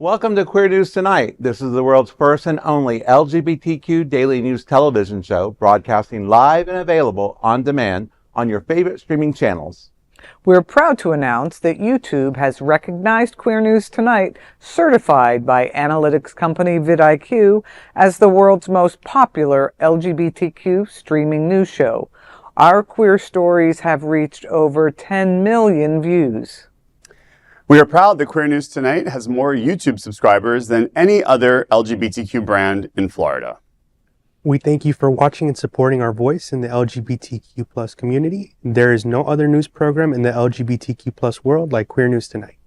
Welcome to Queer News Tonight. This is the world's first and only LGBTQ daily news television show, broadcasting live and available on demand on your favorite streaming channels. We're proud to announce that YouTube has recognized Queer News Tonight, certified by analytics company vidIQ, as the world's most popular LGBTQ streaming news show. Our queer stories have reached over 10 million views. We are proud that Queer News Tonight has more YouTube subscribers than any other LGBTQ brand in Florida. We thank you for watching and supporting our voice in the LGBTQ plus community. There is no other news program in the LGBTQ plus world like Queer News Tonight.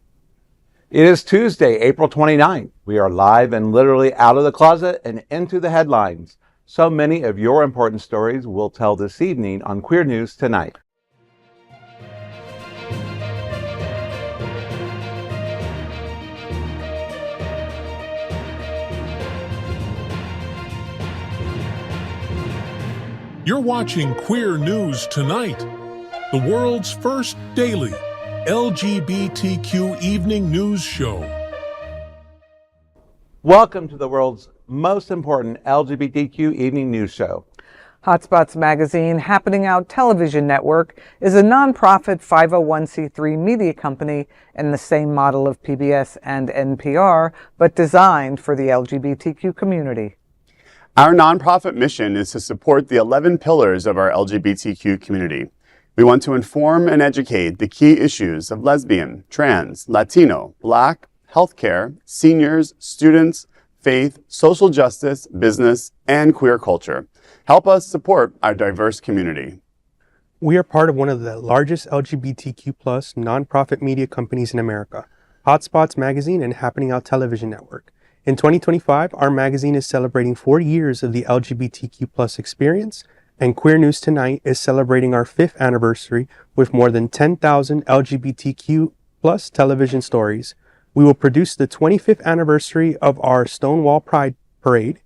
It is Tuesday, April 29th. We are live and literally out of the closet and into the headlines. So many of your important stories we'll tell this evening on Queer News Tonight. You're watching Queer News Tonight, the world's first daily LGBTQ evening news show. Welcome to the world's most important LGBTQ evening news show. Hotspots Magazine Happening Out Television Network is a nonprofit 501c3 media company in the same model of PBS and NPR, but designed for the LGBTQ community. Our nonprofit mission is to support the 11 pillars of our LGBTQ community. We want to inform and educate the key issues of lesbian, trans, Latino, Black, healthcare, seniors, students, faith, social justice, business, and queer culture. Help us support our diverse community. We are part of one of the largest LGBTQ plus nonprofit media companies in America, Hotspots Magazine and Happening Out Television Network. In 2025, our magazine is celebrating 40 years of the LGBTQ plus experience, and Queer News Tonight is celebrating our 5th anniversary with more than 10,000 LGBTQ plus television stories. We will produce the 25th anniversary of our Stonewall Pride Parade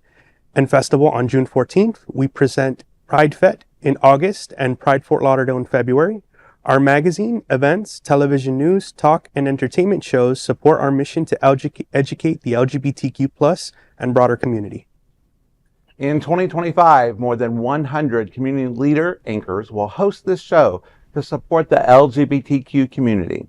and Festival on June 14th. We present Pride Fete in August and Pride Fort Lauderdale in February. Our magazine, events, television news, talk, and entertainment shows support our mission to educate the LGBTQ plus and broader community. In 2025, more than 100 community leader anchors will host this show to support the LGBTQ community.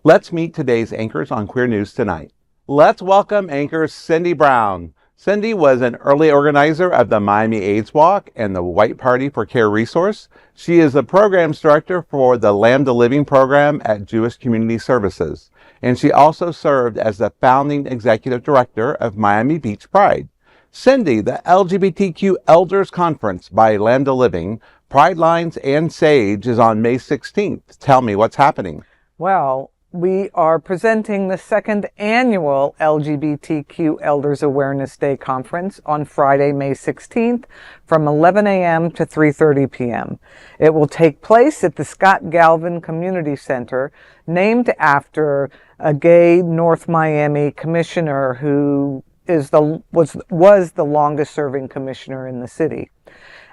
Let's meet today's anchors on Queer News Tonight. Let's welcome anchor Cindy Brown. Cindy was an early organizer of the Miami AIDS Walk and the White Party for Care resource. She is the programs director for the Land to Living program at Jewish Community Services. And she also served as the founding executive director of Miami Beach Pride. Cindy, the LGBTQ Elders Conference by Land to Living, Pride Lines and Sage is on May 16th. Tell me what's happening. Well, we are presenting the 2nd annual LGBTQ Elders Awareness Day Conference on Friday, May 16th from 11 a.m. to 3:30 p.m. It will take place at the Scott Galvin Community Center, named after a gay North Miami commissioner who was the longest serving commissioner in the city.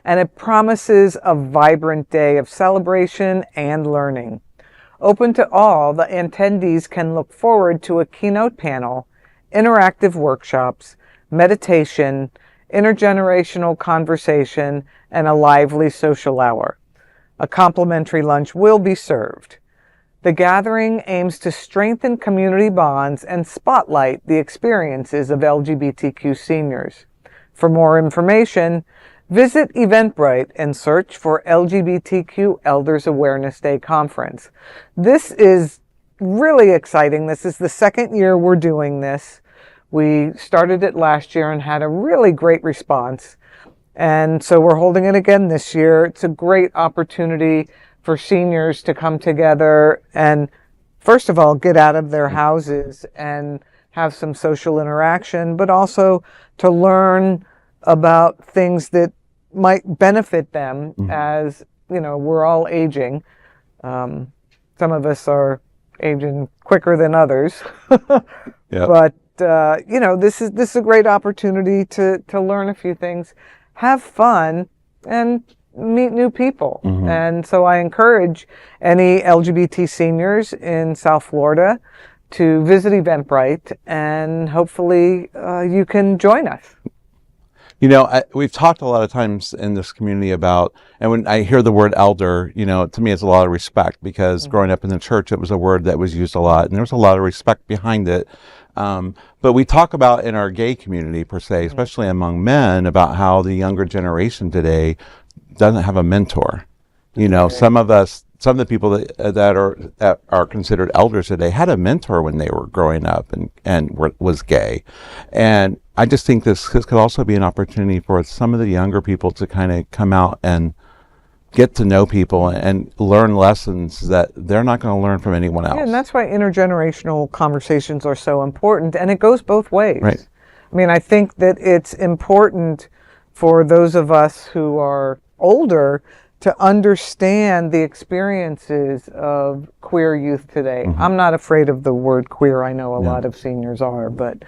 And it promises a vibrant day of celebration and learning. Open to all, the attendees can look forward to a keynote panel, interactive workshops, meditation, intergenerational conversation, and a lively social hour. A complimentary lunch will be served. The gathering aims to strengthen community bonds and spotlight the experiences of LGBTQ seniors. For more information, visit Eventbrite and search for LGBTQ Elders Awareness Day Conference. This is really exciting. This is the 2nd year we're doing this. We started it last year and had a really great response. And so we're holding it again this year. It's a great opportunity for seniors to come together and, first of all, get out of their houses and have some social interaction, but also to learn about things that might benefit them as, you know, we're all aging. Some of us are aging quicker than others. Yep. But, you know, this is a great opportunity to learn a few things, have fun, and meet new people. And so I encourage any LGBT seniors in South Florida to visit Eventbrite, and hopefully you can join us. You know, we've talked a lot of times in this community about, and when I hear the word elder, you know, to me it's a lot of respect, because growing up in the church, it was a word that was used a lot, and there was a lot of respect behind it. But we talk about in our gay community per se, especially among men, about how the younger generation today doesn't have a mentor. You know, some of the people that are considered elders today had a mentor when they were growing up and was gay. And I just think this could also be an opportunity for some of the younger people to kind of come out and get to know people and learn lessons that they're not going to learn from anyone else. Yeah, and that's why intergenerational conversations are so important, and it goes both ways. Right. I mean, I think that it's important for those of us who are older to understand the experiences of queer youth today. I'm not afraid of the word queer. I know a lot of seniors are, but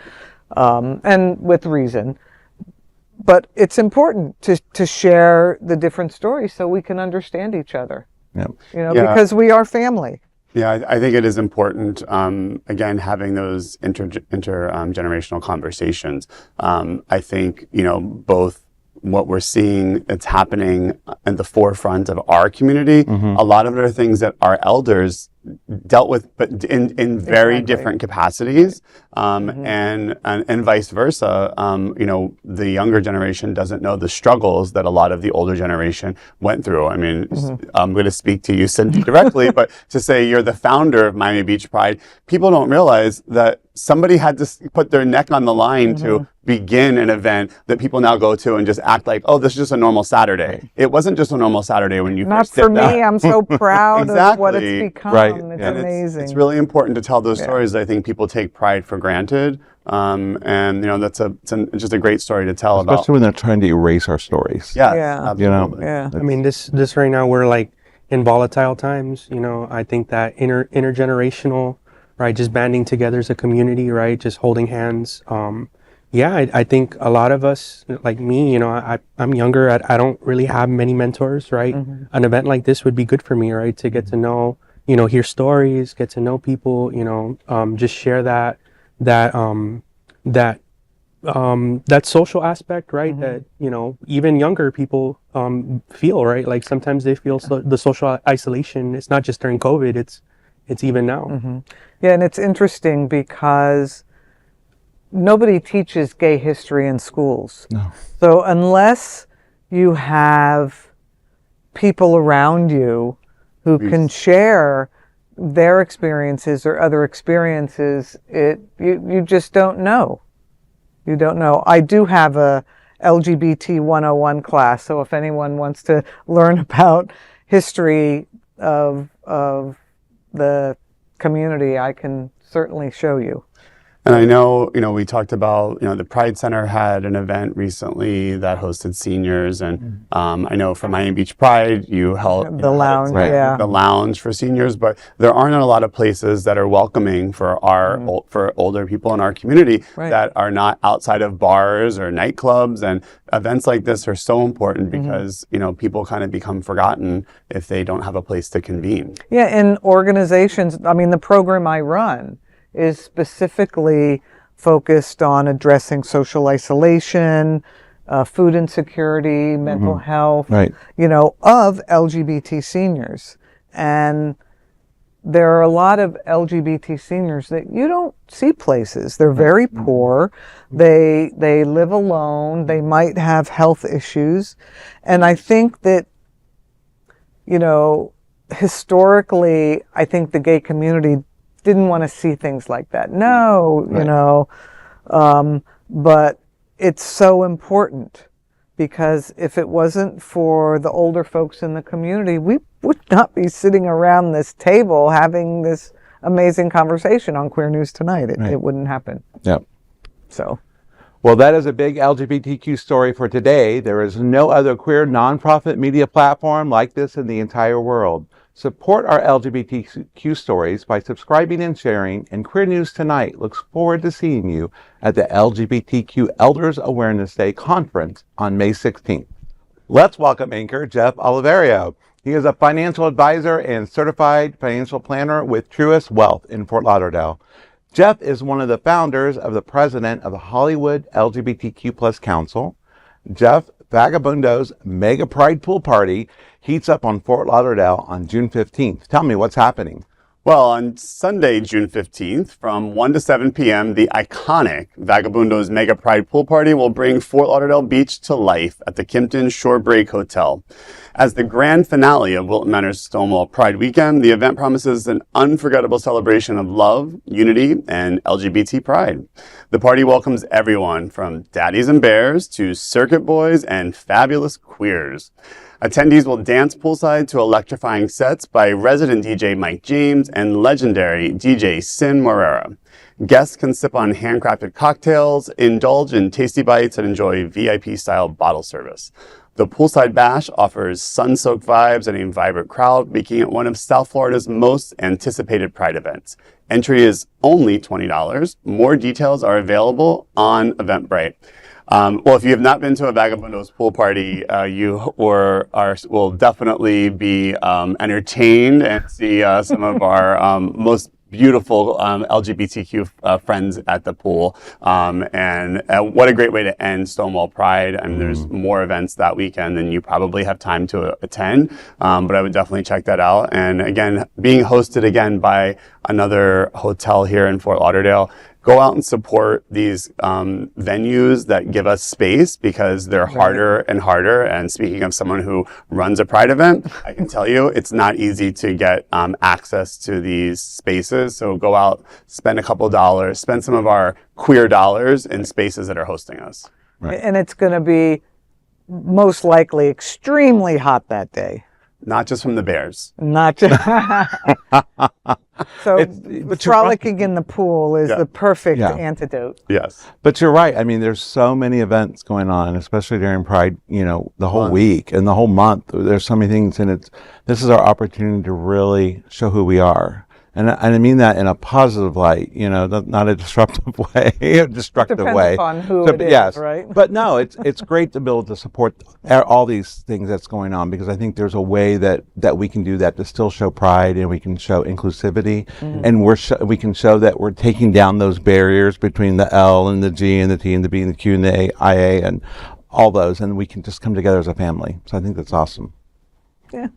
and with reason. But it's important to share the different stories so we can understand each other. Yeah. You know, because we are family. Yeah, I think it is important, again, having those intergenerational conversations. I think, you know, both what we're seeing that's happening at the forefront of our community, a lot of it are things that our elders dealt with, but in very different capacities, and vice versa. You know, the younger generation doesn't know the struggles that a lot of the older generation went through. I mean, I'm going to speak to you, Cindy, directly, but to say you're the founder of Miami Beach Pride, people don't realize that somebody had to put their neck on the line to begin an event that people now go to and just act like, oh, this is just a normal Saturday. It wasn't just a normal Saturday when you Not first for did that. me. I'm so proud of what it's become. Right. It's And amazing. It's really important to tell those stories. I think people take pride for granted. And, you know, that's just a great story to tell about. Especially when they're trying to erase our stories. Yes, Yeah. absolutely. Yeah. I mean, this right now, we're like in volatile times. You know, I think that intergenerational, right, just banding together as a community, right, just holding hands. I think a lot of us, like me, you know, I'm younger. I don't really have many mentors, right? An event like this would be good for me, right, to get to know, you know, hear stories, get to know people, you know, just share that social aspect, right? That, you know, even younger people feel, right? Like sometimes they feel the social isolation. It's not just during COVID. It's even now. Yeah, and it's interesting because nobody teaches gay history in schools. No. So unless you have people around you who can share their experiences or other experiences, you just don't know. You don't know. I do have a LGBT 101 class, so if anyone wants to learn about history of the community, I can certainly show you. And I know, you know, we talked about, you know, the Pride Center had an event recently that hosted seniors, and I know for Miami Beach Pride, you held The lounge, yeah. the lounge for seniors, but there aren't a lot of places that are welcoming for our for older people in our community that are not outside of bars or nightclubs. And events like this are so important because, you know, people kind of become forgotten if they don't have a place to convene. Yeah, in organizations, I mean, the program I run is specifically focused on addressing social isolation, food insecurity, mental health, you know, of LGBT seniors. And there are a lot of LGBT seniors that you don't see places. They're very poor. They live alone. They might have health issues. And I think that, you know, historically, I think the gay community didn't want to see things like that. No, you know, but it's so important, because if it wasn't for the older folks in the community, we would not be sitting around this table having this amazing conversation on Queer News Tonight. It wouldn't happen. Yep. So. Well, that is a big LGBTQ story for today. There is no other queer nonprofit media platform like this in the entire world. Support our LGBTQ stories by subscribing and sharing, and Queer News Tonight looks forward to seeing you at the LGBTQ Elders Awareness Day Conference on May 16th. Let's welcome anchor Jeff Oliverio. He is a financial advisor and certified financial planner with Truist Wealth in Fort Lauderdale. Jeff is one of the founders of the president of the Hollywood LGBTQ plus Council. Jeff, Vagabundos Mega Pride Pool Party heats up on Fort Lauderdale on June 15th. Tell me what's happening. Well, on Sunday, June 15th, from 1 to 7 p.m., the iconic Vagabundos Mega Pride Pool Party will bring Fort Lauderdale Beach to life at the Kimpton Shore Break Hotel. As the grand finale of Wilton Manor's Stonewall Pride Weekend, the event promises an unforgettable celebration of love, unity, and LGBT pride. The party welcomes everyone from daddies and bears to circuit boys and fabulous queers. Attendees will dance poolside to electrifying sets by resident DJ Mike James and legendary DJ Sin Morera. Guests can sip on handcrafted cocktails, indulge in tasty bites, and enjoy VIP-style bottle service. The Poolside Bash offers sun-soaked vibes and a vibrant crowd, making it one of South Florida's most anticipated Pride events. Entry is only $20. More details are available on Eventbrite. Well, if you have not been to a Vagabundos pool party, you will definitely be entertained and see some of our most beautiful LGBTQ friends at the pool. And what a great way to end Stonewall Pride. I mean, there's more events that weekend than you probably have time to attend, but I would definitely check that out. And again, being hosted again by another hotel here in Fort Lauderdale. Go out and support these venues that give us space, because they're harder and harder. And speaking of someone who runs a Pride event, I can tell you it's not easy to get access to these spaces. So go out, spend a couple dollars, spend some of our queer dollars in spaces that are hosting us. Right. And it's going to be most likely extremely hot that day. Not just from the bears. Not just. So but frolicking in the pool is the perfect Yeah. antidote. Yes. But you're right. I mean, there's so many events going on, especially during Pride, you know, the whole week and the whole month. There's so many things, and this is our opportunity to really show who we are. And I mean that in a positive light, you know, not a disruptive way, a destructive Depends way. upon who it is, yes, right? But no, it's great to be able to support all these things that's going on, because I think there's a way that we can do that to still show pride, and we can show inclusivity, and we can show that we're taking down those barriers between the L and the G and the T and the B and the Q and the A, IA, and all those, and we can just come together as a family. So I think that's awesome. Yeah.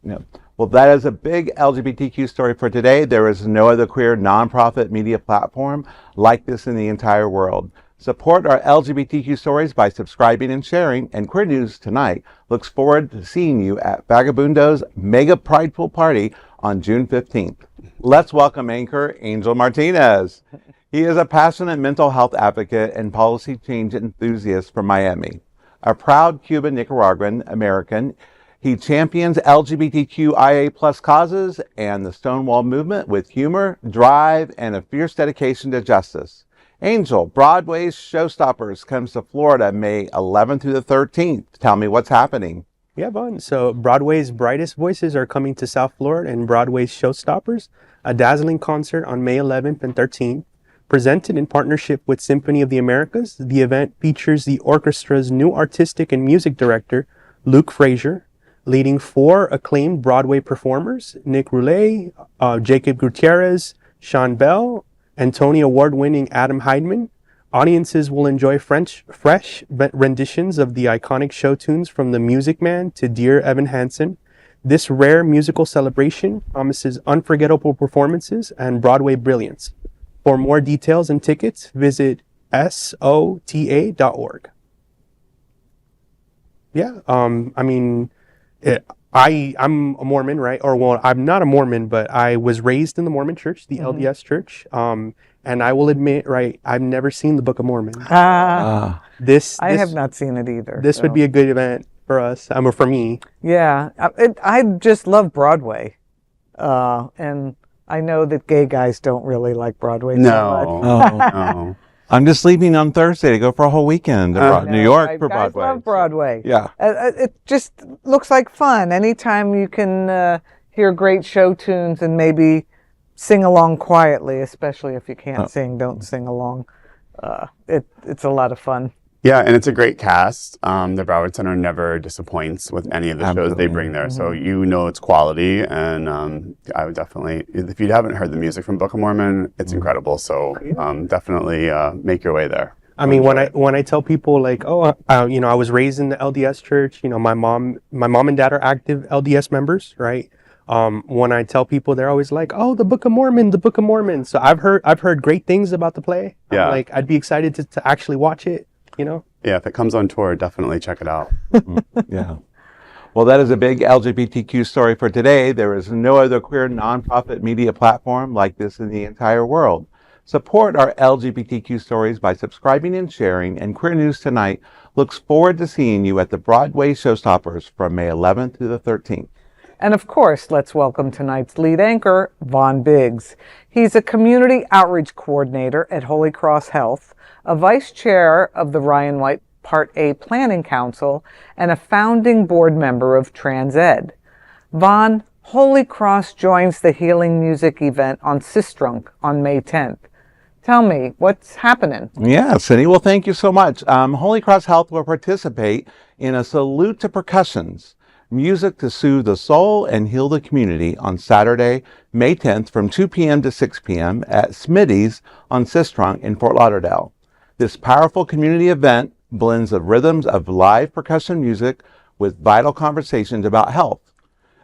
Yeah. Well, that is a big LGBTQ story for today. There is no other queer nonprofit media platform like this in the entire world. Support our LGBTQ stories by subscribing and sharing. And Queer News Tonight looks forward to seeing you at Vagabundos Mega Pride Pool Party on June 15th. Let's welcome anchor Angel Martinez. He is a passionate mental health advocate and policy change enthusiast from Miami. A proud Cuban Nicaraguan American, he champions LGBTQIA plus causes and the Stonewall movement with humor, drive, and a fierce dedication to justice. Angel, Broadway's Showstoppers comes to Florida May 11th through the 13th. Tell me what's happening. Yeah, Vaughn. So Broadway's brightest voices are coming to South Florida in Broadway's Showstoppers, a dazzling concert on May 11th and 13th. Presented in partnership with Symphony of the Americas, the event features the orchestra's new artistic and music director, Luke Frazier, leading 4 acclaimed Broadway performers, Nick Roulet, Jacob Gutierrez, Sean Bell, and Tony Award-winning Adam Heidman. Audiences will enjoy fresh renditions of the iconic show tunes from The Music Man to Dear Evan Hansen. This rare musical celebration promises unforgettable performances and Broadway brilliance. For more details and tickets, visit sota.org. Yeah, I mean, I'm a Mormon, right? Or, well, I'm not a Mormon, but I was raised in the Mormon church, the LDS church. And I will admit, right, I've never seen the Book of Mormon. I have not seen it either. This would be a good event for us, or for me. Yeah, I just love Broadway. And I know that gay guys don't really like Broadway so much. No. I'm just leaving on Thursday to go for a whole weekend to New York for guys Broadway. Love Broadway. Yeah. It just looks like fun. Anytime you can hear great show tunes and maybe sing along quietly, especially if you can't sing, don't sing along. It's a lot of fun. Yeah, and it's a great cast. The Broward Center never disappoints with any of the shows they bring there. So you know it's quality, and I would definitely, if you haven't heard the music from Book of Mormon, it's incredible. So definitely make your way there. I mean, when I tell people like, oh, you know, I was raised in the LDS church. You know, my mom and dad are active LDS members, right? When I tell people, they're always like, "Oh, the Book of Mormon, the Book of Mormon." So I've heard great things about the play. Yeah. Like I'd be excited to actually watch it. You know. Yeah, if it comes on tour, definitely check it out. Yeah. Well, that is a big LGBTQ story for today. There is no other queer nonprofit media platform like this in the entire world. Support our LGBTQ stories by subscribing and sharing, and Queer News Tonight looks forward to seeing you at the Broadway Showstoppers from May 11th through the 13th. And of course, let's welcome tonight's lead anchor, Vaughn Biggs. He's a community outreach coordinator at Holy Cross Health, a vice chair of the Ryan White Part A Planning Council, and a founding board member of Trans Ed. Vaughn, Holy Cross joins the Healing Music event on Sistrunk on May 10th. Tell me, what's happening? Yeah, Cindy, well, thank you so much. Holy Cross Health will participate in a Salute to Percussions, music to soothe the soul and heal the community on Saturday, May 10th from 2 p.m. to 6 p.m. at Smitty's on Sistrunk in Fort Lauderdale. This powerful community event blends the rhythms of live percussion music with vital conversations about health.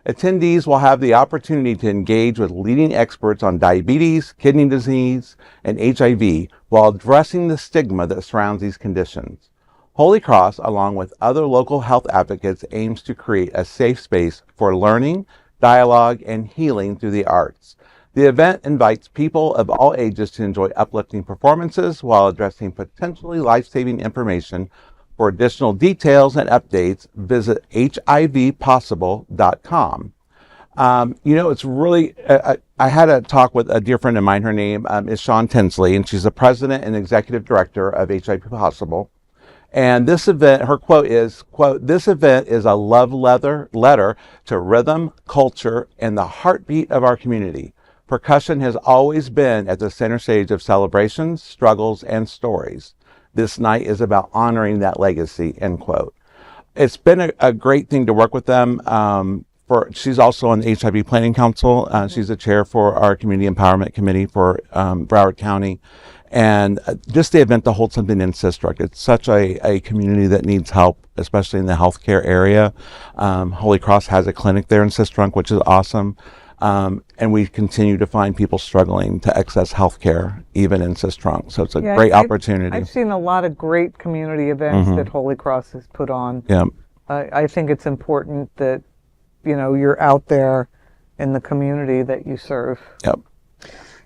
Attendees will have the opportunity to engage with leading experts on diabetes, kidney disease, and HIV while addressing the stigma that surrounds these conditions. Holy Cross, along with other local health advocates, aims to create a safe space for learning, dialogue, and healing through the arts. The event invites people of all ages to enjoy uplifting performances while addressing potentially life-saving information. For additional details and updates, visit hivpossible.com. You know, it's really, I had a talk with a dear friend of mine. Her name is Shawn Tinsley, and she's the president and executive director of HIV Possible. And this event, her quote is, quote, "This event is a love letter to rhythm, culture, and the heartbeat of our community. Percussion has always been at the center stage of celebrations, struggles, and stories. This night is about honoring that legacy," end quote. It's been a great thing to work with them. She's also on the HIV Planning Council. She's the chair for our Community Empowerment Committee for Broward County. And just the event to hold something in Sistrunk. It's such a community that needs help, especially in the healthcare area. Holy Cross has a clinic there in Sistrunk, which is awesome. And we continue to find people struggling to access healthcare, even in Sistrunk. So it's a great opportunity. I've seen a lot of great community events that Holy Cross has put on. Yeah. I think it's important that, you know, you're out there in the community that you serve. Yep.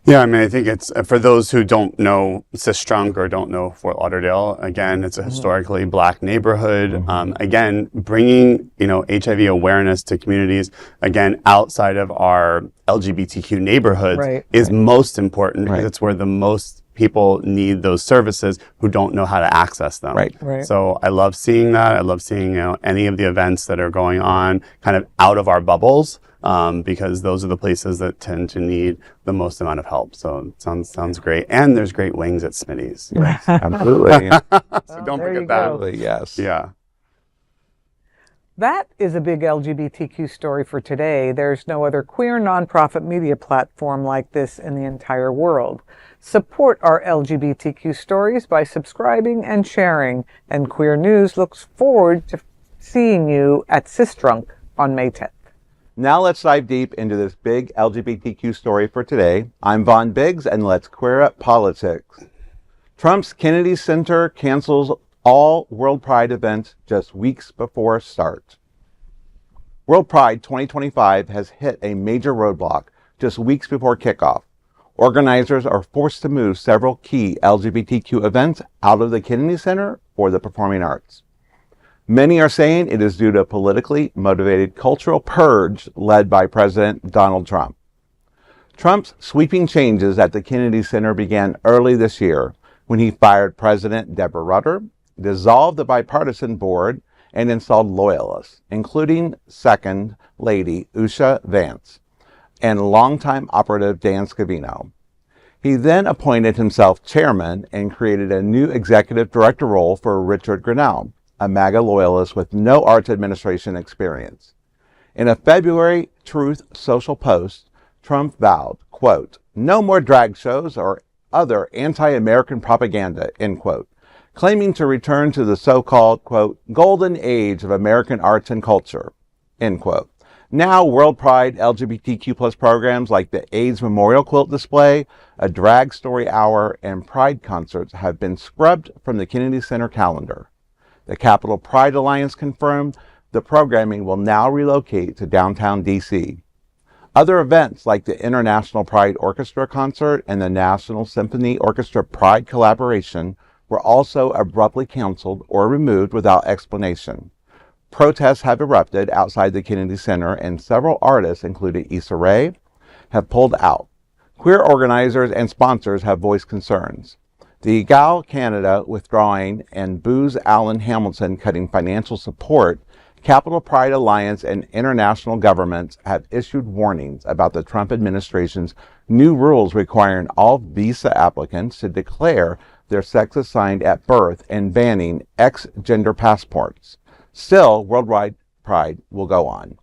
Yeah, I mean, I think it's, for those who don't know Sistrunk or don't know Fort Lauderdale, again, it's a historically Black neighborhood. Again, bringing, you know, HIV awareness to communities, again, outside of our LGBTQ neighborhoods is most important because it's where the most people need those services who don't know how to access them. Right. So I love seeing that. I love seeing, you know, any of the events that are going on kind of out of our bubbles. Because those are the places that tend to need the most amount of help. So it sounds great. And there's great wings at Smitty's. Yes, absolutely. So don't forget that. Absolutely, yes. Yeah. That is a big LGBTQ story for today. There's no other queer nonprofit media platform like this in the entire world. Support our LGBTQ stories by subscribing and sharing. And Queer News looks forward to seeing you at Sistrunk on May 10th. Now let's dive deep into this big LGBTQ story for today. I'm Vaughn Biggs, and let's queer up politics. Trump's Kennedy Center cancels all WorldPride events just weeks before start. WorldPride 2025 has hit a major roadblock just weeks before kickoff. Organizers are forced to move several key LGBTQ events out of the Kennedy Center for the performing arts. Many are saying it is due to a politically motivated cultural purge led by President Donald Trump. Trump's sweeping changes at the Kennedy Center began early this year when he fired President Deborah Rutter, dissolved the bipartisan board, and installed loyalists, including Second Lady Usha Vance and longtime operative Dan Scavino. He then appointed himself chairman and created a new executive director role for Richard Grinnell, a MAGA loyalist with no arts administration experience. In a February Truth Social post, Trump vowed, quote, "No more drag shows or other anti-American propaganda," end quote, claiming to return to the so-called, quote, "golden age of American arts and culture," end quote. Now, WorldPride LGBTQ plus programs like the AIDS Memorial Quilt Display, a drag story hour, and Pride concerts have been scrubbed from the Kennedy Center calendar. The Capital Pride Alliance confirmed the programming will now relocate to downtown D.C. Other events like the International Pride Orchestra concert and the National Symphony Orchestra Pride collaboration were also abruptly canceled or removed without explanation. Protests have erupted outside the Kennedy Center, and several artists, including Issa Rae, have pulled out. Queer organizers and sponsors have voiced concerns. The EGAL Canada withdrawing and Booz Allen Hamilton cutting financial support, Capital Pride Alliance and international governments have issued warnings about the Trump administration's new rules requiring all visa applicants to declare their sex assigned at birth and banning ex-gender passports. Still, worldwide pride will go on.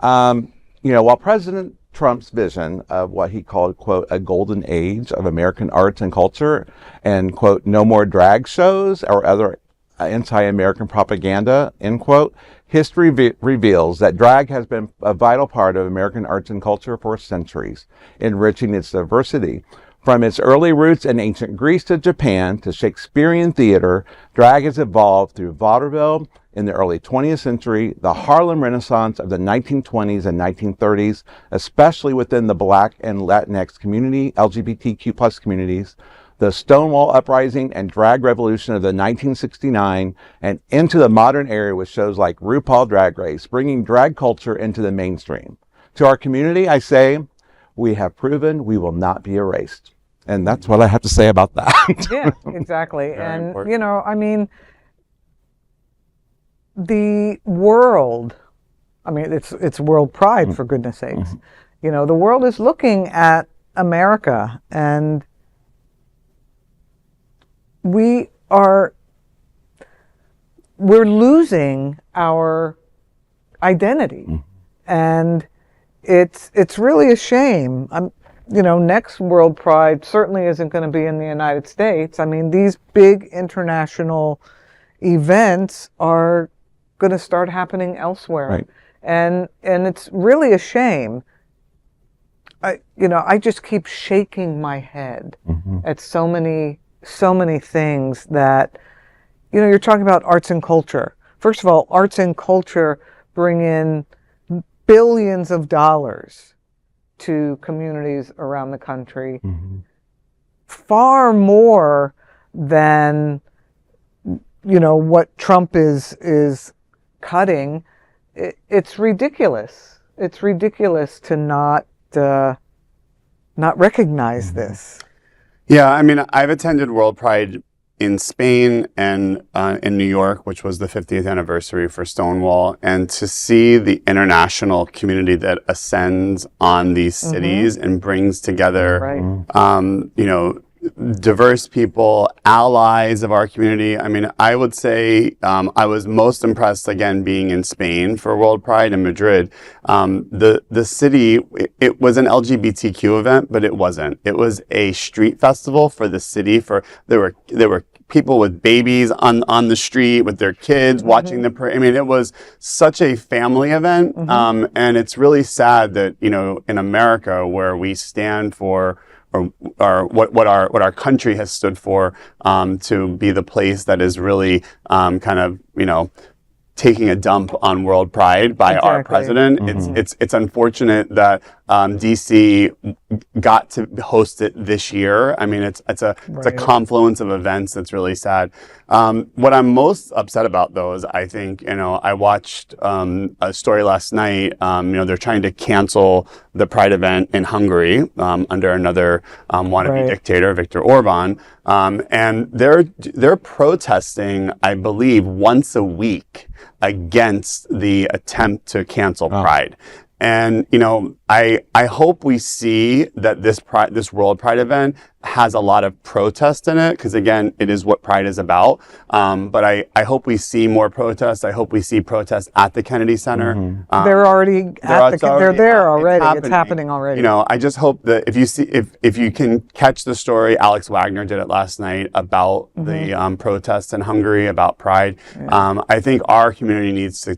While President Trump's vision of what he called, quote, "a golden age of American arts and culture," and, quote, "no more drag shows or other anti-American propaganda," end quote, history reveals that drag has been a vital part of American arts and culture for centuries, enriching its diversity. From its early roots in ancient Greece to Japan to Shakespearean theater, drag has evolved through vaudeville in the early 20th century, the Harlem Renaissance of the 1920s and 1930s, especially within the Black and Latinx community, LGBTQ plus communities, the Stonewall Uprising and drag revolution of the 1969, and into the modern era with shows like RuPaul Drag Race, bringing drag culture into the mainstream. To our community, I say, we have proven we will not be erased. And that's what I have to say about that. Yeah, exactly. And, important. The world, it's world pride, for goodness sakes. Mm-hmm. The world is looking at America, and we're losing our identity. Mm-hmm. And it's really a shame. Next World Pride certainly isn't going to be in the United States. These big international events are going to start happening elsewhere. Right. And it's really a shame. I just keep shaking my head at so many things that, you're talking about arts and culture. First of all, arts and culture bring in billions of dollars to communities around the country, far more than what Trump is cutting. It's ridiculous. It's ridiculous to not recognize this. Yeah, I've attended World Pride in Spain and in New York, which was the 50th anniversary for Stonewall, and to see the international community that ascends on these cities and brings together, diverse people, allies of our community. I would say I was most impressed, again, being in Spain for World Pride in Madrid. The city, it was an LGBTQ event, but it wasn't. It was a street festival for the city. There were people with babies on the street with their kids watching the parade. It was such a family event, and it's really sad that in America, where we stand for or what our country has stood for, to be the place that is really taking a dump on World Pride by our president. It's unfortunate that DC got to host it this year. It's a confluence of events that's really sad. What I'm most upset about, though, is I think, I watched a story last night. They're trying to cancel the Pride event in Hungary under another wannabe dictator, Viktor Orban, and they're protesting, I believe, once a week against the attempt to cancel Pride. And, I hope we see that this World Pride event has a lot of protest in it, because again, it is what Pride is about. But I hope we see more protests. I hope we see protests at the Kennedy Center. They're already they're there already. It's happening already. You know, I just hope that if you can catch the story, Alex Wagner did it last night about the protests in Hungary about Pride. I think our community needs to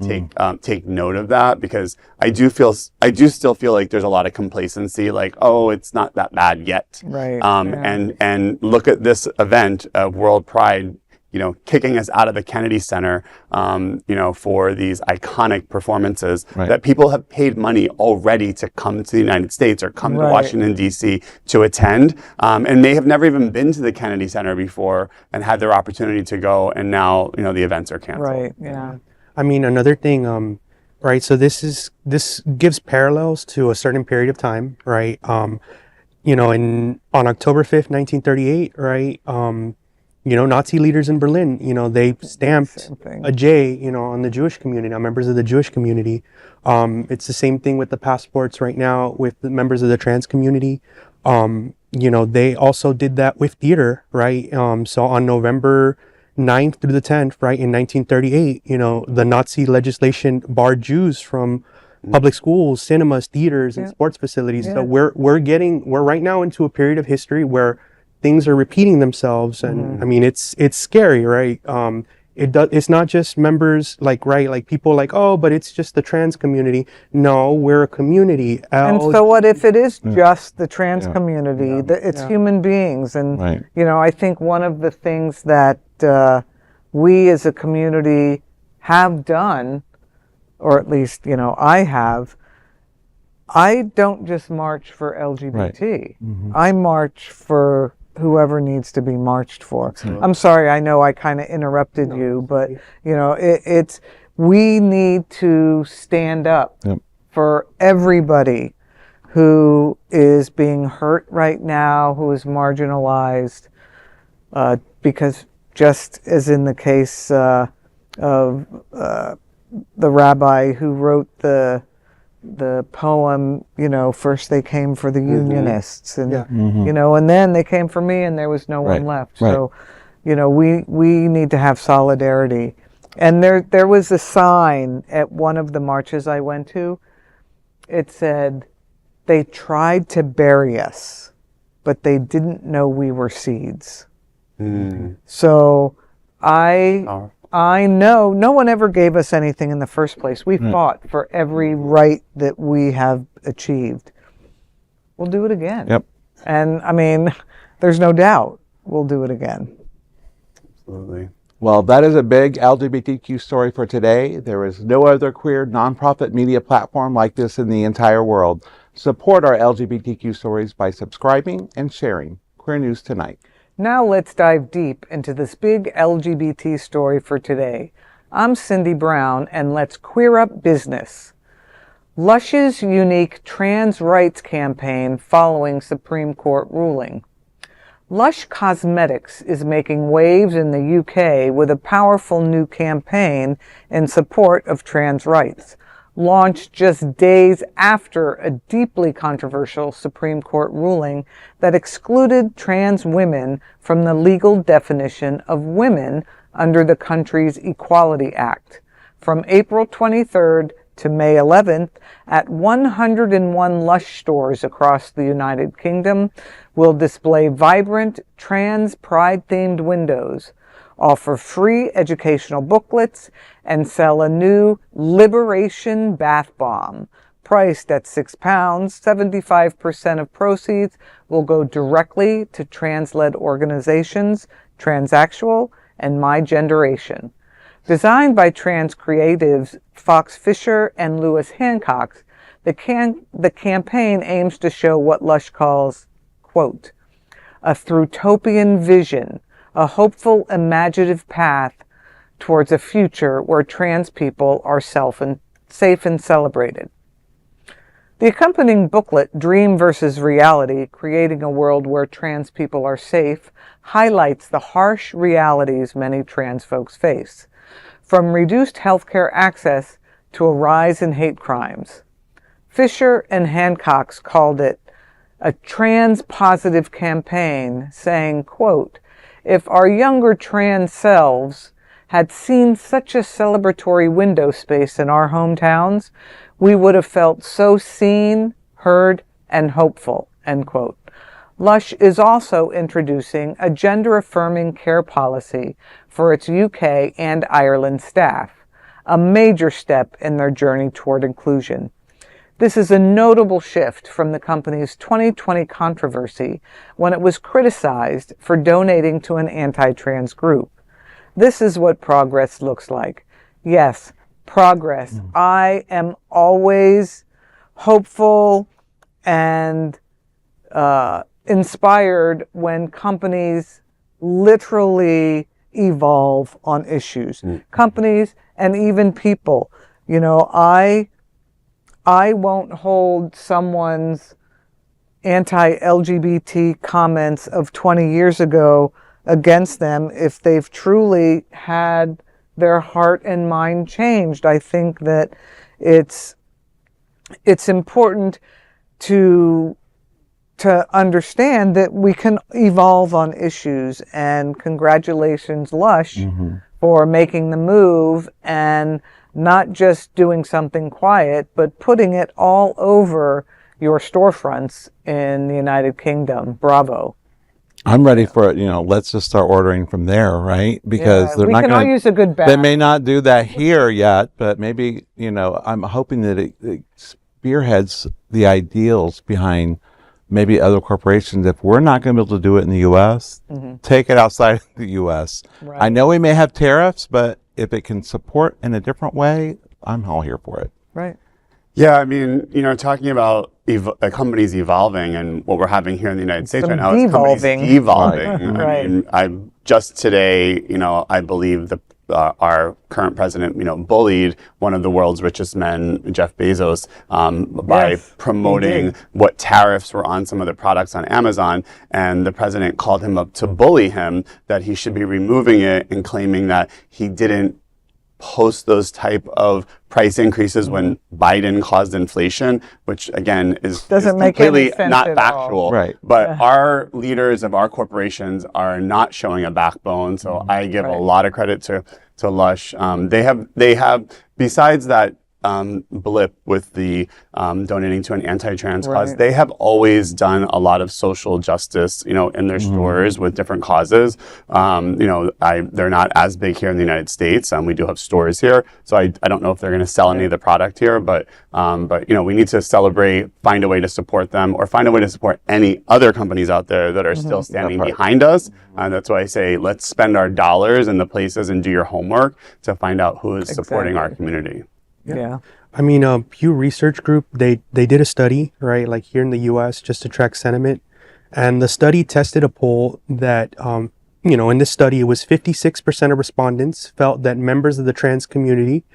take note of that, because I do still feel like there's a lot of complacency, like, oh, it's not that bad yet. Right. And look at this event of WorldPride, you know, kicking us out of the Kennedy Center, you know, for these iconic performances that people have paid money already to come to the United States or come to Washington, D.C. to attend, and may have never even been to the Kennedy Center before and had their opportunity to go, and now, you know, the events are canceled. Right, yeah. I mean, another thing, right, so this gives parallels to a certain period of time, right? You know, on October 5th, 1938, right, you know, Nazi leaders in Berlin, you know, they stamped a J, you know, on the Jewish community, on members of the Jewish community. It's the same thing with the passports right now with the members of the trans community. You know, they also did that with theater, right? So on November 9th through the 10th, right, in 1938, you know, the Nazi legislation barred Jews from public schools, cinemas, theaters, and sports facilities. So we're right now into a period of history where things are repeating themselves, and I mean, it's scary, right? It's not just members, like people like, oh, but it's just the trans community. No, we're a community. And so what if it is just the trans community? It's human beings, and you know, I think one of the things that we as a community have done, or at least, you know, I don't just march for LGBT. I march for whoever needs to be marched for. Absolutely. I'm sorry, I know I kind of interrupted you, but you know, we need to stand up for everybody who is being hurt right now, who is marginalized, because just as in the case of the rabbi who wrote the poem, you know, first they came for the Unionists, and you know, and then they came for me, and there was no one left. So, you know, we need to have solidarity. And there was a sign at one of the marches I went to. It said, "They tried to bury us, but they didn't know we were seeds." So I know no one ever gave us anything in the first place. We fought for every right that we have achieved. We'll do it again. Yep. And I mean, there's no doubt we'll do it again. Absolutely. Well, that is a big LGBTQ story for today. There is no other queer nonprofit media platform like this in the entire world. Support our LGBTQ stories by subscribing and sharing. Queer News Tonight. Now let's dive deep into this big LGBT story for today. I'm Cindy Brown, and let's queer up business. Lush's unique trans rights campaign following Supreme Court ruling. Lush Cosmetics is making waves in the UK with a powerful new campaign in support of trans rights, launched just days after a deeply controversial Supreme Court ruling that excluded trans women from the legal definition of women under the country's Equality Act. From April 23rd to May 11th, at 101 Lush stores across the United Kingdom, will display vibrant trans pride-themed windows, offer free educational booklets, and sell a new Liberation Bath Bomb. Priced at £6, 75% of proceeds will go directly to trans-led organizations, Transsexual, and My Generation. Designed by trans creatives Fox Fisher and Lewis Hancock, the campaign aims to show what Lush calls, quote, a Throughtopian vision, a hopeful, imaginative path towards a future where trans people are safe and celebrated. The accompanying booklet, Dream versus Reality, Creating a World Where Trans People Are Safe, highlights the harsh realities many trans folks face, from reduced healthcare access to a rise in hate crimes. Fisher and Hancock called it a trans positive campaign saying, quote, "If our younger trans selves had seen such a celebratory window space in our hometowns, we would have felt so seen, heard, and hopeful," end quote. Lush is also introducing a gender-affirming care policy for its UK and Ireland staff, a major step in their journey toward inclusion. This is a notable shift from the company's 2020 controversy when it was criticized for donating to an anti-trans group. This is what progress looks like. Yes, progress. I am always hopeful and inspired when companies literally evolve on issues. Companies and even people. You know, I won't hold someone's anti-LGBT comments of 20 years ago against them if they've truly had their heart and mind changed. I think that it's important to understand that we can evolve on issues, and congratulations, Lush, for making the move and not just doing something quiet, but putting it all over your storefronts in the United Kingdom. Bravo. I'm ready for it. You know, let's just start ordering from there, right? Because they're we not can all going use a good bag. They may not do that here yet, but maybe, you know, I'm hoping that it spearheads the ideals behind maybe other corporations. If we're not going to be able to do it in the U.S., take it outside of the U.S. Right. I know we may have tariffs, but if it can support in a different way, I'm all here for it. Right. Yeah, I mean, you know, talking about companies evolving and what we're having here in the United States Some right now is companies devolving. Right. I mean, I just today, you know, I believe our current president, you know, bullied one of the world's richest men, Jeff Bezos, by promoting what tariffs were on some of the products on Amazon. And the president called him up to bully him that he should be removing it and claiming that he didn't post those type of price increases when Biden caused inflation, which again is completely not factual. Right. But our leaders of our corporations are not showing a backbone. So I give a lot of credit to Lush. They have besides that blip with the donating to an anti-trans cause, they have always done a lot of social justice, you know, in their stores with different causes. You know, they're not as big here in the United States. We do have stores here, so I don't know if they're going to sell any of the product here, but you know, we need to celebrate, find a way to support them, or find a way to support any other companies out there that are still standing behind us. And that's why I say, let's spend our dollars in the places and do your homework to find out who is supporting our community. Yeah. I mean, Pew Research Group, they did a study, right, like here in the U.S. just to track sentiment. And the study tested a poll that, you know, in this study, it was 56% of respondents felt that members of the trans community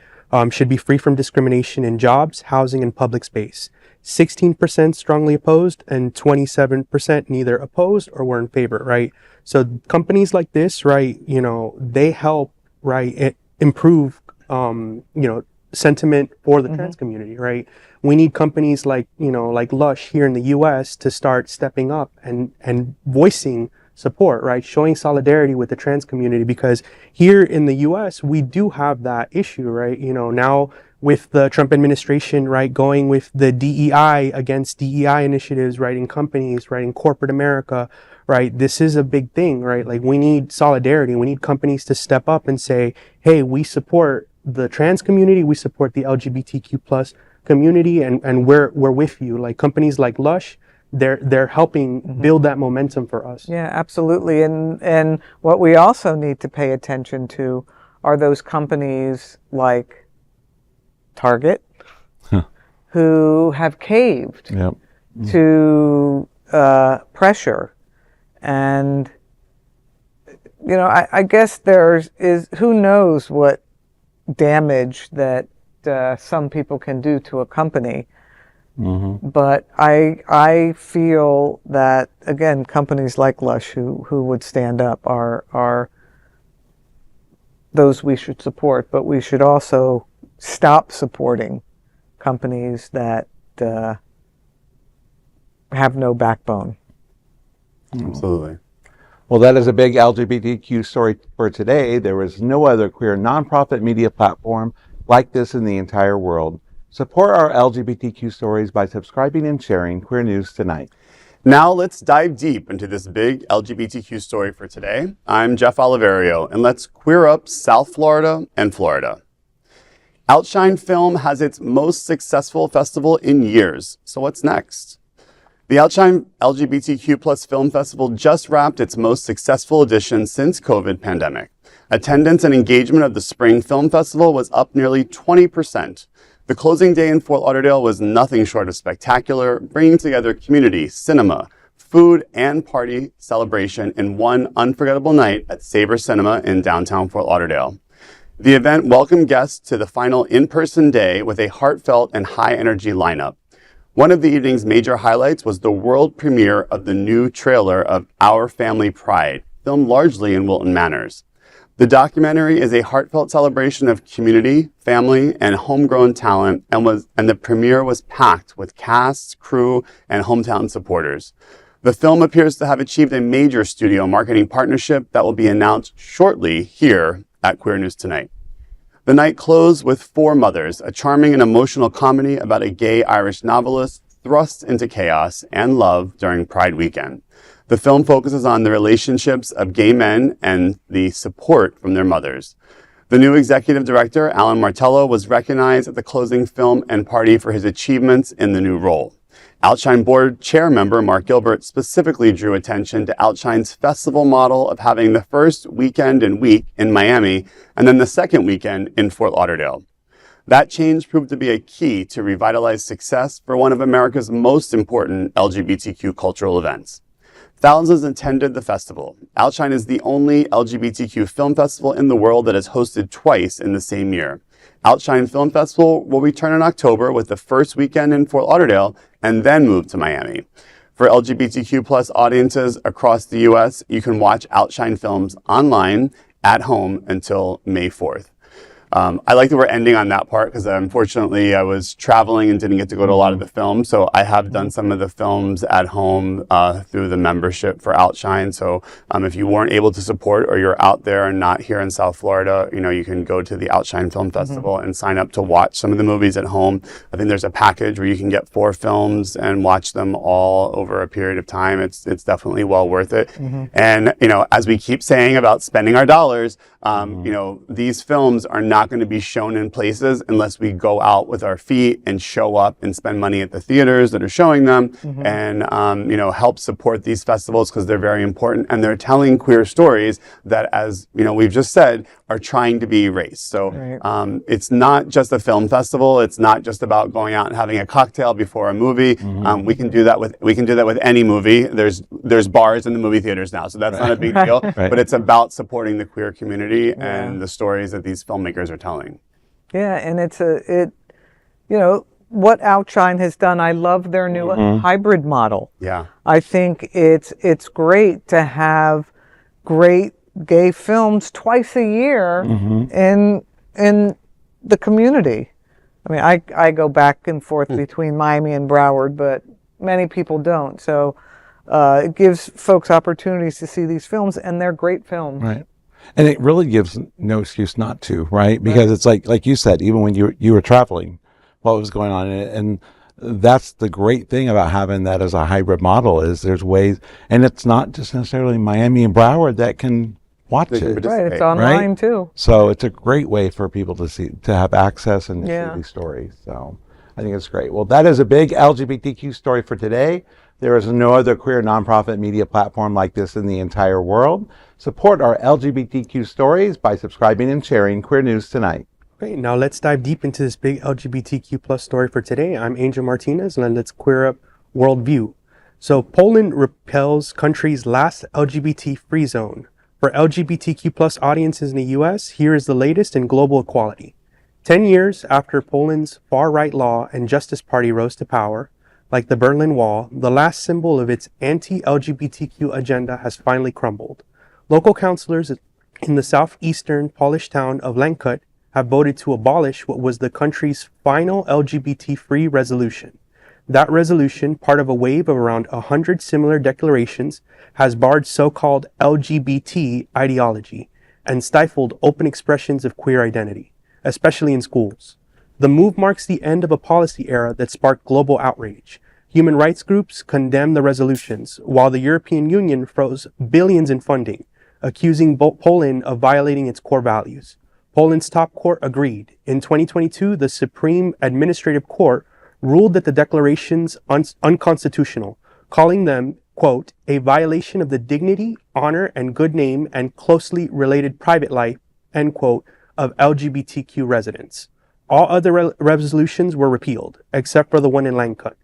should be free from discrimination in jobs, housing, and public space. 16% strongly opposed, and 27% neither opposed or were in favor, right? So companies like this, right, you know, they help, right, improve, you know, sentiment for the trans community, right? We need companies like, you know, like Lush here in the US to start stepping up and voicing support, right? Showing solidarity with the trans community, because here in the US, we do have that issue, right? You know, now with the Trump administration, right, going with the DEI against DEI initiatives, right, in companies, right, in corporate America, right? This is a big thing, right? Like, we need solidarity. We need companies to step up and say, hey, we support the trans community, we support the LGBTQ plus community, and we're with you. Like companies like Lush, they're helping build that momentum for us. Yeah, absolutely. And what we also need to pay attention to are those companies like Target, who have caved to pressure. And, you know, I guess who knows what damage that some people can do to a company. But I feel that, again, companies like Lush who would stand up are those we should support, but we should also stop supporting companies that have no backbone. Absolutely. Well, that is a big LGBTQ story for today. There is no other queer nonprofit media platform like this in the entire world. Support our LGBTQ stories by subscribing and sharing Queer News Tonight. Now let's dive deep into this big LGBTQ story for today. I'm Jeff Oliverio, and let's queer up South Florida and Florida. Outshine Film has its most successful festival in years. So what's next? The Outshine LGBTQ plus Film Festival just wrapped its most successful edition since COVID pandemic. Attendance and engagement of the Spring Film Festival was up nearly 20%. The closing day in Fort Lauderdale was nothing short of spectacular, bringing together community, cinema, food, and party celebration in one unforgettable night at Savor Cinema in downtown Fort Lauderdale. The event welcomed guests to the final in-person day with a heartfelt and high-energy lineup. One of the evening's major highlights was the world premiere of the new trailer of Our Family Pride, filmed largely in Wilton Manors. The documentary is a heartfelt celebration of community, family, and homegrown talent, and the premiere was packed with cast, crew, and hometown supporters. The film appears to have achieved a major studio marketing partnership that will be announced shortly here at Queer News Tonight. The night closed with Four Mothers, a charming and emotional comedy about a gay Irish novelist thrust into chaos and love during Pride weekend. The film focuses on the relationships of gay men and the support from their mothers. The new executive director, Alan Martello, was recognized at the closing film and party for his achievements in the new role. Outshine board chair member Mark Gilbert specifically drew attention to Outshine's festival model of having the first weekend and week in Miami and then the second weekend in Fort Lauderdale. That change proved to be a key to revitalize success for one of America's most important LGBTQ cultural events. Thousands attended the festival. Outshine is the only LGBTQ film festival in the world that is hosted twice in the same year. Outshine Film Festival will return in October with the first weekend in Fort Lauderdale and then move to Miami. For LGBTQ plus audiences across the U.S., you can watch Outshine films online at home until May 4th. I like that we're ending on that part because unfortunately I was traveling and didn't get to go to a lot of the films. So I have done some of the films at home through the membership for Outshine. So if you weren't able to support or you're out there and not here in South Florida, you can go to the Outshine Film Festival and sign up to watch some of the movies at home. I think there's a package where you can get 4 films and watch them all over a period of time. It's definitely well worth it. And, as we keep saying about spending our dollars, these films are not going to be shown in places unless we go out with our feet and show up and spend money at the theaters that are showing them and, help support these festivals because they're very important and they're telling queer stories that, as, we've just said, are trying to be erased. So it's not just a film festival. It's not just about going out and having a cocktail before a movie. We can do that with any movie. There's bars in the movie theaters now, so that's not a big deal. But it's about supporting the queer community and the stories that these filmmakers are telling. Yeah, and what Outshine has done, I love their new hybrid model. Yeah. I think it's great to have great gay films twice a year in the community. I mean, I go back and forth between Miami and Broward, but many people don't. So it gives folks opportunities to see these films, and they're great films. Right. And it really gives no excuse not to, right? Because it's like you said, even when you were traveling, what was going on, and that's the great thing about having that as a hybrid model is there's ways, and it's not just necessarily Miami and Broward that can watch it. Right, it's online too. So it's a great way for people to have access and see these stories. So I think it's great. Well, that is a big LGBTQ story for today. There is no other queer nonprofit media platform like this in the entire world. Support our LGBTQ stories by subscribing and sharing Queer News Tonight. Great. Now let's dive deep into this big LGBTQ plus story for today. I'm Angel Martinez, and let's queer up worldview. So Poland repels country's last LGBT-free zone. For LGBTQ plus audiences in the U.S., here is the latest in global equality. 10 years after Poland's far-right law and Justice Party rose to power, like the Berlin Wall, the last symbol of its anti-LGBTQ agenda has finally crumbled. Local councillors in the southeastern Polish town of Lankut have voted to abolish what was the country's final LGBT-free resolution. That resolution, part of a wave of around 100 similar declarations, has barred so-called LGBT ideology and stifled open expressions of queer identity, especially in schools. The move marks the end of a policy era that sparked global outrage. Human rights groups condemned the resolutions, while the European Union froze billions in funding, accusing Poland of violating its core values. Poland's top court agreed. In 2022, the Supreme Administrative Court ruled that the declarations unconstitutional, calling them, quote, a violation of the dignity, honor, and good name and closely related private life, end quote, of LGBTQ residents. All other resolutions were repealed, except for the one in Langkut.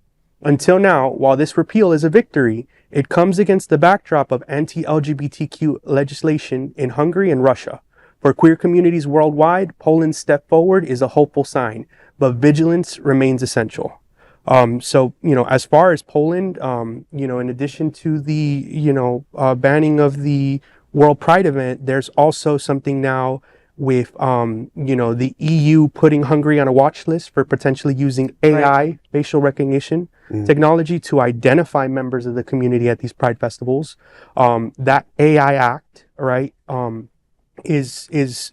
Until now, while this repeal is a victory, it comes against the backdrop of anti-LGBTQ legislation in Hungary and Russia. For queer communities worldwide, Poland's step forward is a hopeful sign, but vigilance remains essential. So, as far as Poland, in addition to the, banning of the WorldPride event, there's also something now with, the EU putting Hungary on a watch list for potentially using AI, facial recognition technology to identify members of the community at these Pride festivals. That AI Act, right, is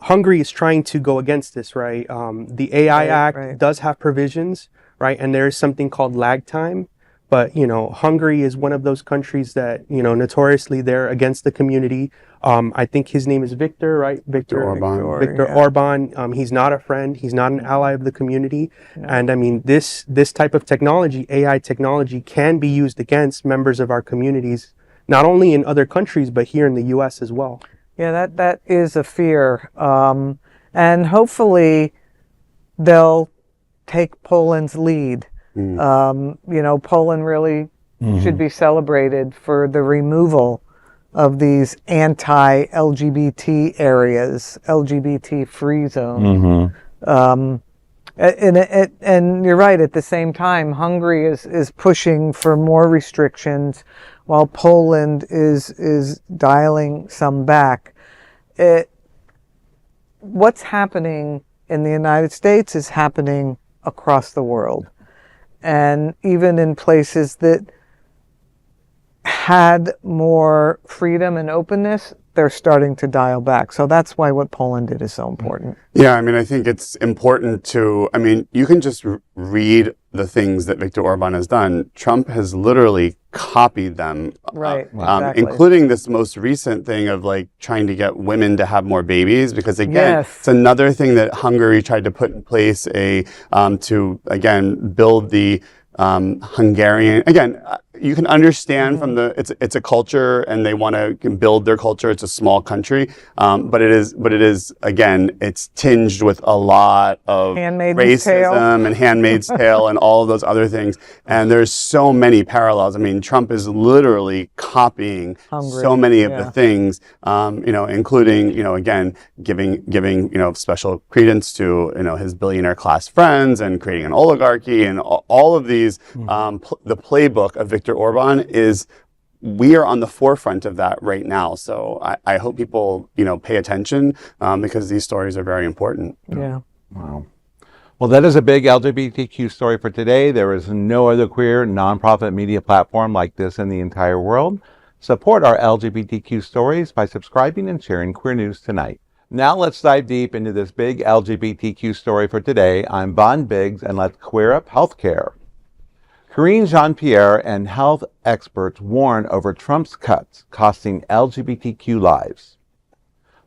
Hungary is trying to go against this, right? The AI Act does have provisions, right? And there is something called lag time. But, Hungary is one of those countries that, notoriously they're against the community. I think his name is Victor, right? Victor Orban. Victor Orban. He's not a friend. He's not an ally of the community. No. And I mean, this type of technology, AI technology, can be used against members of our communities, not only in other countries, but here in the U.S. as well. Yeah, that is a fear. And hopefully they'll take Poland's lead. Poland really should be celebrated for the removal of these anti-LGBT areas, LGBT-free zone. And you're right, at the same time, Hungary is pushing for more restrictions while Poland is dialing some back. What's happening in the United States is happening across the world. And even in places that had more freedom and openness, they're starting to dial back. So that's why what Poland did is so important. Yeah, I think it's important to, you can just read the things that Viktor Orban has done. Trump has literally copied them. Right, exactly. Including this most recent thing of trying to get women to have more babies, because again, it's another thing that Hungary tried to put in place to again build the Hungarian, again, you can understand from it's a culture and they want to build their culture. It's a small country. But it is, again, it's tinged with a lot of racism and Handmaid's Tale and all of those other things. And there's so many parallels. Trump is literally copying so many of the things, including, again, giving, special credence to, his billionaire class friends and creating an oligarchy and all of these, the playbook of Viktor Orban we are on the forefront of that right now. So I hope people, pay attention because these stories are very important. Yeah. Wow. Well, that is a big LGBTQ story for today. There is no other queer nonprofit media platform like this in the entire world. Support our LGBTQ stories by subscribing and sharing Queer News Tonight. Now let's dive deep into this big LGBTQ story for today. I'm Bon Biggs, and let's queer up healthcare. Karine, Jean-Pierre, and health experts warn over Trump's cuts costing LGBTQ lives.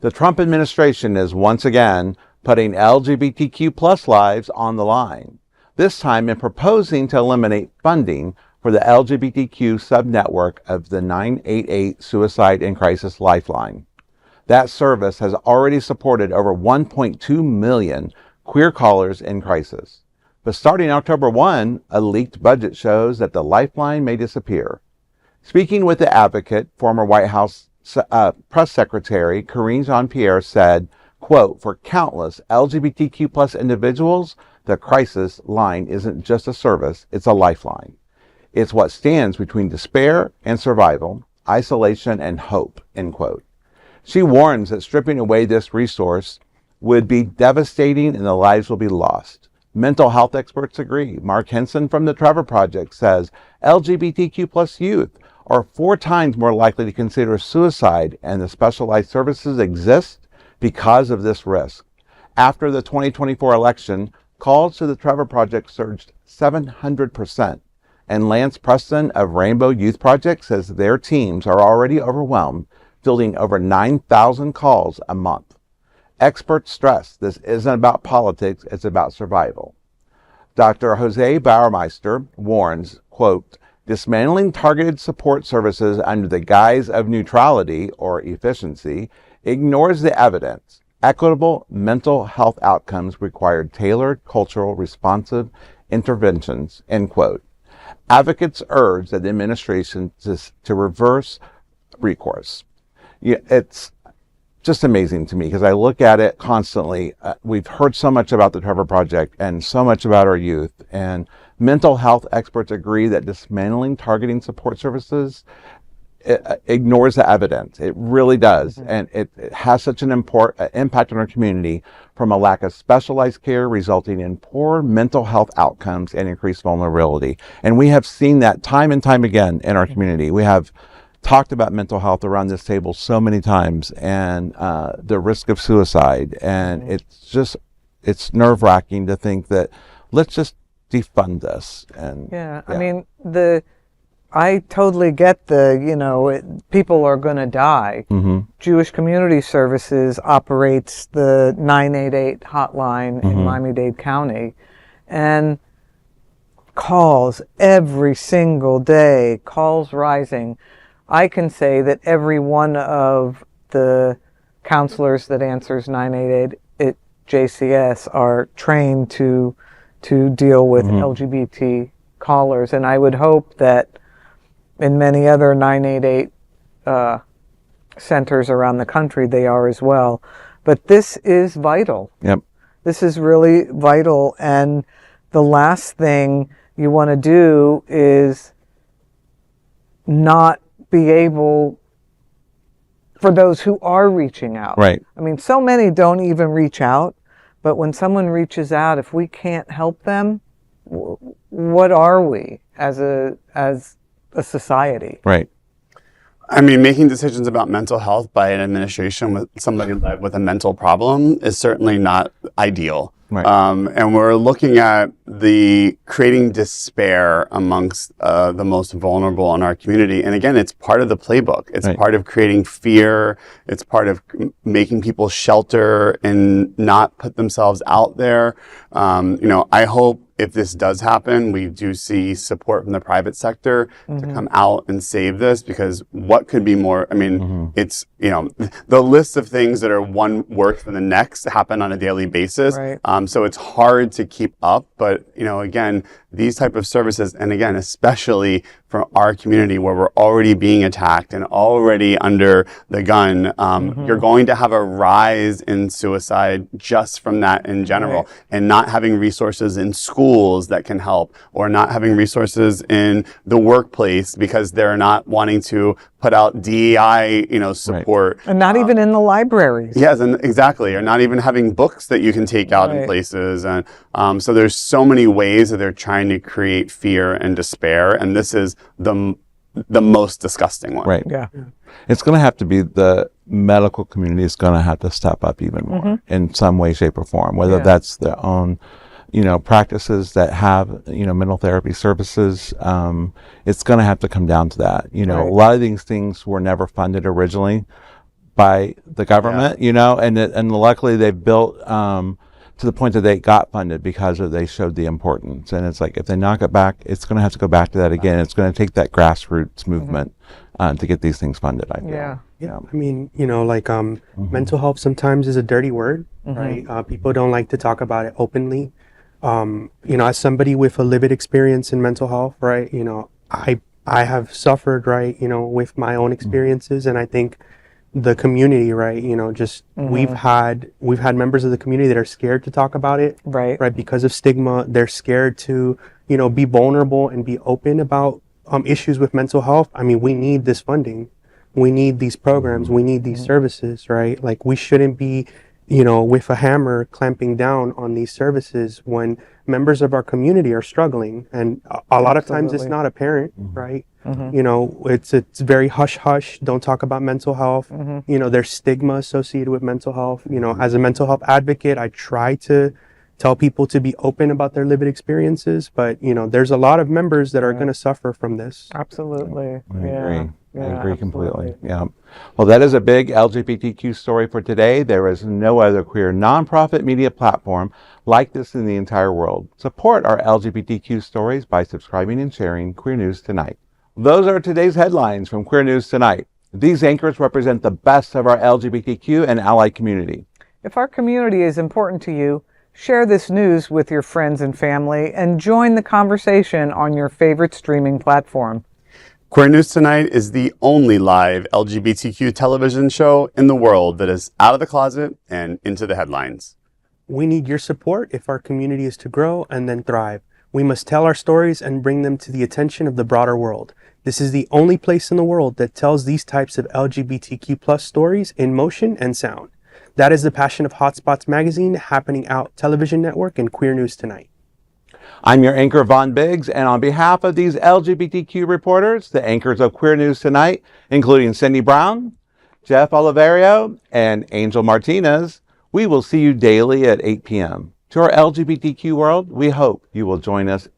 The Trump administration is once again putting LGBTQ plus lives on the line, this time in proposing to eliminate funding for the LGBTQ subnetwork of the 988 Suicide and Crisis Lifeline. That service has already supported over 1.2 million queer callers in crisis. But starting October 1, a leaked budget shows that the lifeline may disappear. Speaking with The Advocate, former White House press secretary Karine Jean-Pierre said, quote, for countless LGBTQ plus individuals, the crisis line isn't just a service, it's a lifeline. It's what stands between despair and survival, isolation and hope, end quote. She warns that stripping away this resource would be devastating and the lives will be lost. Mental health experts agree. Mark Henson from the Trevor Project says LGBTQ plus youth are 4 times more likely to consider suicide, and the specialized services exist because of this risk. After the 2024 election, calls to the Trevor Project surged 700%. And Lance Preston of Rainbow Youth Project says their teams are already overwhelmed, fielding over 9,000 calls a month. Experts stress this isn't about politics, it's about survival. Dr. Jose Bauermeister warns, quote, dismantling targeted support services under the guise of neutrality or efficiency ignores the evidence. Equitable mental health outcomes require tailored, cultural, responsive interventions, end quote. Advocates urge that the administration to reverse recourse. Yeah, it's just amazing to me because I look at it constantly. We've heard so much about the Trevor Project and so much about our youth, and mental health experts agree that dismantling targeting support services ignores the evidence. It really does. And it has such an impact on our community from a lack of specialized care resulting in poor mental health outcomes and increased vulnerability. And we have seen that time and time again in our community. We have talked about mental health around this table so many times, and the risk of suicide. And it's nerve-wracking to think that let's just defund this. And I mean, I totally get people are going to die. Jewish Community Services operates the 988 hotline in Miami-Dade County, and calls every single day, calls rising. I can say that every one of the counselors that answers 988 at JCS are trained to deal with LGBT callers, and I would hope that in many other 988 centers around the country, they are as well. But this is vital. Yep. This is really vital. And the last thing you want to do is not be able, for those who are reaching out. Right. I mean, so many don't even reach out. But when someone reaches out, if we can't help them, what are we as a society? Right. I mean, making decisions about mental health by an administration with somebody led with a mental problem is certainly not ideal. Right. And we're looking at the creating despair amongst the most vulnerable in our community. And again, it's part of the playbook. It's part of creating fear. It's part of making people shelter and not put themselves out there. I hope if this does happen, we do see support from the private sector to come out and save this, because what could be more, I mean, it's, the list of things that are one worse than the next happen on a daily basis. Right. So it's hard to keep up, but, again, these type of services, and again, especially for our community where we're already being attacked and already under the gun, you're going to have a rise in suicide just from that in general, and not having resources in schools that can help, or not having resources in the workplace because they're not wanting to put out DEI, support. And not even in the libraries. Yes, and exactly. Or not even having books that you can take out in places. And so there's so many ways that they're trying to create fear and despair. And this is the most disgusting one. Right. Yeah. It's going to have to be the medical community is going to have to step up even more in some way, shape, or form, whether that's their own practices that have, mental therapy services. It's going to have to come down to that. A lot of these things were never funded originally by the government, and luckily they've built to the point that they got funded because they showed the importance. And it's like, if they knock it back, it's going to have to go back to that again. It's going to take that grassroots movement to get these things funded, I feel. Yeah. I mean, mental health sometimes is a dirty word, right? People don't like to talk about it openly. As somebody with a lived experience in mental health, right, I have suffered, right, with my own experiences, and I think the community, right, we've had members of the community that are scared to talk about it, right, because of stigma. They're scared to, be vulnerable and be open about issues with mental health. I mean, we need this funding, we need these programs, we need these services, right? Like, we shouldn't be with a hammer clamping down on these services when members of our community are struggling. And a lot of times it's not apparent, right? It's very hush hush. Don't talk about mental health. There's stigma associated with mental health. As a mental health advocate, I try to tell people to be open about their lived experiences, but there's a lot of members that are going to suffer from this. Absolutely. I agree. I agree completely. Absolutely. Yeah. Well, that is a big LGBTQ story for today. There is no other queer nonprofit media platform like this in the entire world. Support our LGBTQ stories by subscribing and sharing Queer News Tonight. Those are today's headlines from Queer News Tonight. These anchors represent the best of our LGBTQ and allied community. If our community is important to you, share this news with your friends and family and join the conversation on your favorite streaming platform. Queer News Tonight is the only live LGBTQ television show in the world that is out of the closet and into the headlines. We need your support if our community is to grow and then thrive. We must tell our stories and bring them to the attention of the broader world. This is the only place in the world that tells these types of LGBTQ+ stories in motion and sound. That is the passion of Hotspots Magazine, Happening Out Television Network, and Queer News Tonight. I'm your anchor, Von Biggs, and on behalf of these LGBTQ reporters, the anchors of Queer News Tonight, including Cindy Brown, Jeff Oliverio, and Angel Martinez, we will see you daily at 8 p.m. To our LGBTQ world, we hope you will join us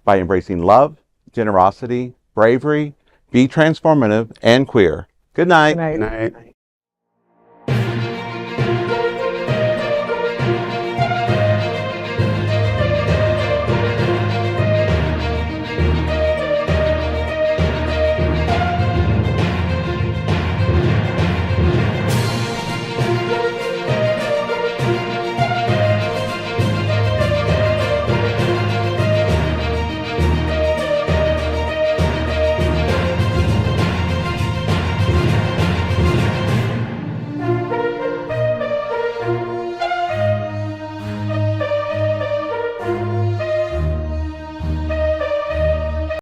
by embracing love, generosity, bravery, be transformative, and queer. Good night. Good night. Good night.